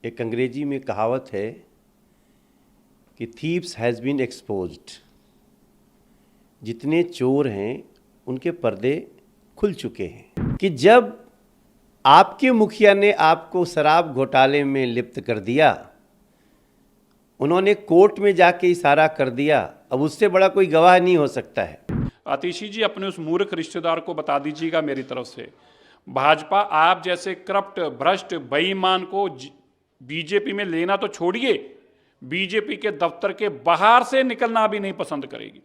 एक अंग्रेजी में कहावत है कि थीव्स हैज़ बीन एक्सपोज्ड। जितने चोर हैं उनके पर्दे खुल चुके हैं कि जब आपके मुखिया ने आपको शराब घोटाले में लिप्त कर दिया, उन्होंने कोर्ट में जाके इशारा कर दिया, अब उससे बड़ा कोई गवाह नहीं हो सकता है। आतिशी जी, अपने उस मूर्ख रिश्तेदार को बता दीजिएगा मेरी तरफ से, भाजपा आप जैसे करप्ट, भ्रष्ट, बेईमान को बीजेपी में लेना तो छोड़िए, बीजेपी के दफ्तर के बाहर से निकलना भी नहीं पसंद करेगी।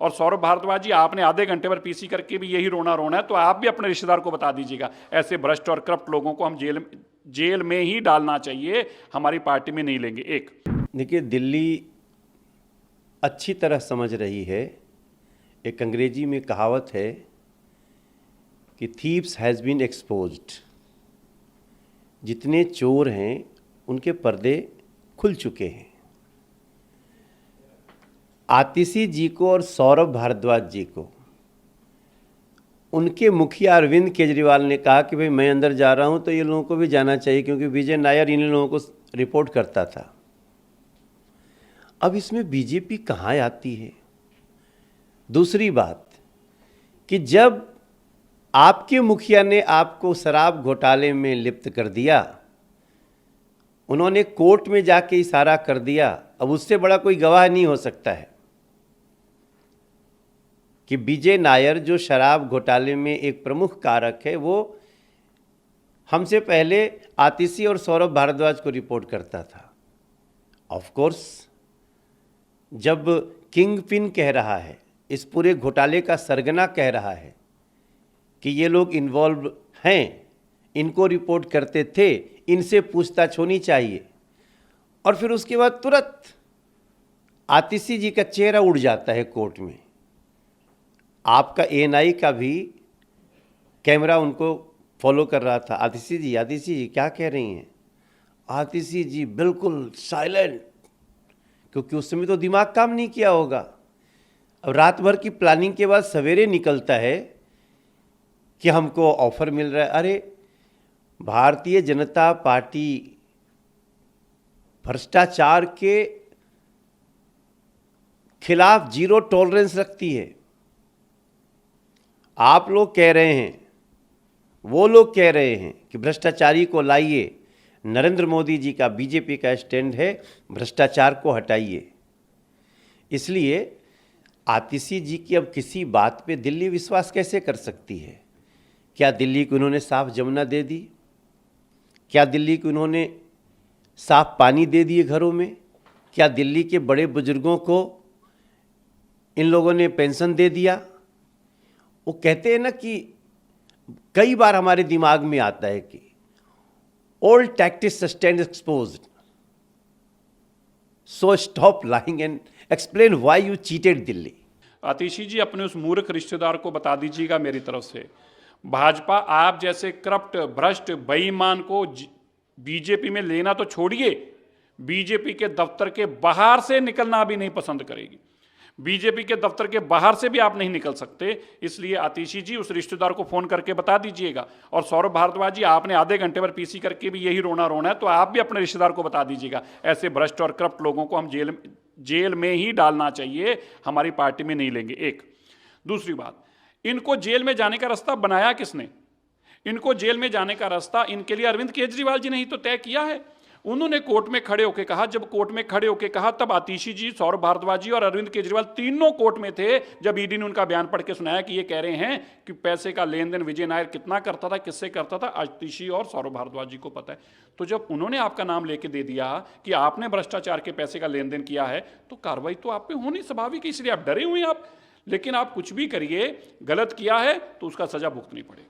और सौरभ भारद्वाज जी, आपने आधे घंटे पर पीसी करके भी यही रोना रोना है, तो आप भी अपने रिश्तेदार को बता दीजिएगा, ऐसे भ्रष्ट और करप्ट लोगों को हम जेल में ही डालना चाहिए, हमारी पार्टी में नहीं लेंगे। एक देखिए, दिल्ली अच्छी तरह समझ रही है। एक अंग्रेजी में कहावत है कि थीव्स हैज़ बीन एक्सपोज्ड। जितने चोर हैं उनके पर्दे खुल चुके हैं। आतिशी जी को और सौरभ भारद्वाज जी को उनके मुखिया अरविंद केजरीवाल ने कहा कि भाई मैं अंदर जा रहा हूं तो ये लोगों को भी जाना चाहिए, क्योंकि विजय नायर इन लोगों को रिपोर्ट करता था। अब इसमें बीजेपी कहाँ आती है? दूसरी बात कि जब आपके मुखिया ने आपको शराब घोटाले में लिप्त कर दिया, उन्होंने कोर्ट में जाके इशारा कर दिया, अब उससे बड़ा कोई गवाह नहीं हो सकता है कि विजय नायर जो शराब घोटाले में एक प्रमुख कारक है, वो हमसे पहले आतिशी और सौरभ भारद्वाज को रिपोर्ट करता था। ऑफ कोर्स, जब किंग पिन कह रहा है, इस पूरे घोटाले का सरगना कह रहा है कि ये लोग इन्वॉल्व हैं, इनको रिपोर्ट करते थे, इनसे पूछताछ होनी चाहिए, और फिर उसके बाद तुरंत आतिशी जी का चेहरा उड़ जाता है कोर्ट में। आपका एएनआई का भी कैमरा उनको फॉलो कर रहा था। आतिशी जी क्या कह रही हैं? आतिशी जी बिल्कुल साइलेंट, क्योंकि उस समय तो दिमाग काम नहीं किया होगा। अब रात भर की प्लानिंग के बाद सवेरे निकलता है कि हमको ऑफर मिल रहा है। अरे, भारतीय जनता पार्टी भ्रष्टाचार के खिलाफ जीरो टॉलरेंस रखती है। आप लोग कह रहे हैं, वो लोग कह रहे हैं कि भ्रष्टाचारी को लाइए। नरेंद्र मोदी जी का, बीजेपी का स्टैंड है भ्रष्टाचार को हटाइए। इसलिए आतिशी जी की अब किसी बात पे दिल्ली विश्वास कैसे कर सकती है? क्या दिल्ली को उन्होंने साफ जमुना दे दी? क्या दिल्ली को उन्होंने साफ पानी दे दिए घरों में? क्या दिल्ली के बड़े बुजुर्गों को इन लोगों ने पेंशन दे दिया? वो कहते हैं ना कि कई बार हमारे दिमाग में आता है कि old tactics stand exposed, so stop lying and explain why you cheated Delhi. आतिशी जी, अपने उस मूर्ख रिश्तेदार को बता दीजिएगा मेरी तरफ से, भाजपा आप जैसे करप्ट, भ्रष्ट, बेईमान को बीजेपी में लेना तो छोड़िए, बीजेपी के दफ्तर के बाहर से निकलना भी नहीं पसंद करेगी। बीजेपी के दफ्तर के बाहर से भी आप नहीं निकल सकते। इसलिए आतिशी जी, उस रिश्तेदार को फोन करके बता दीजिएगा। और सौरभ भारद्वाज जी, आपने आधे घंटे पर पीसी करके भी यही रोना रोना है, तो आप भी अपने रिश्तेदार को बता दीजिएगा, ऐसे भ्रष्ट और करप्ट लोगों को हम जेल में ही डालना चाहिए, हमारी पार्टी में नहीं लेंगे। एक दूसरी बात, इनको जेल में जाने का रास्ता बनाया किसने? इनको जेल में जाने का रास्ता इनके लिए अरविंद केजरीवाल जी ने ही तो तय किया है। उन्होंने कोर्ट में खड़े होकर कहा, जब कोर्ट में खड़े होकर कहा, तब आतिशी जी, सौरभ भारद्वाज जी और अरविंद केजरीवाल तीनों कोर्ट में थे। जब ईडी ने उनका बयान पढ़ के सुनाया कि ये कह रहे हैं कि पैसे का लेन देन विजय नायर कितना करता था, किससे करता था, आतिशी और सौरभ भारद्वाज जी को पता है। तो जब उन्होंने आपका नाम लेके दे दिया कि आपने भ्रष्टाचार के पैसे का लेन देन किया है, तो कार्रवाई तो आप पे होनी स्वाभाविक है, इसलिए आप डरे हुए हैं आप। लेकिन आप कुछ भी करिए, गलत किया है तो उसका सजा भुगतनी पड़ेगी।